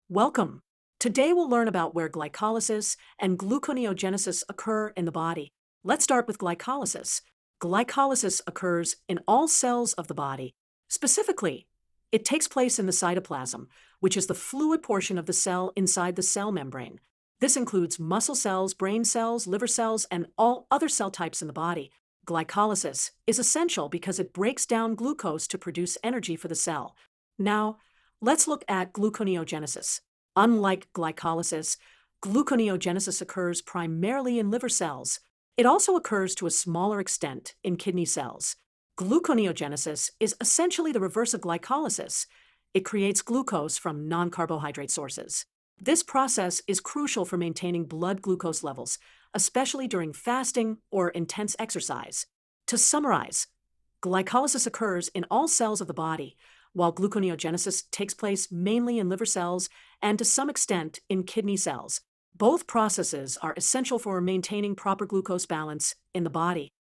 Welcome. Today we'll learn about where glycolysis and gluconeogenesis occur in the body. Let's start with glycolysis. Glycolysis occurs in all cells of the body. Specifically, it takes place in the cytoplasm, which is the fluid portion of the cell inside the cell membrane. This includes muscle cells, brain cells, liver cells, and all other cell types in the body. Glycolysis is essential because it breaks down glucose to produce energy for the cell. Now, let's look at gluconeogenesis. Unlike glycolysis, gluconeogenesis occurs primarily in liver cells. It also occurs to a smaller extent in kidney cells. Gluconeogenesis is essentially the reverse of glycolysis. It creates glucose from non-carbohydrate sources. This process is crucial for maintaining blood glucose levels, especially during fasting or intense exercise. To summarize, glycolysis occurs in all cells of the body, while gluconeogenesis takes place mainly in liver cells and to some extent in kidney cells. Both processes are essential for maintaining proper glucose balance in the body.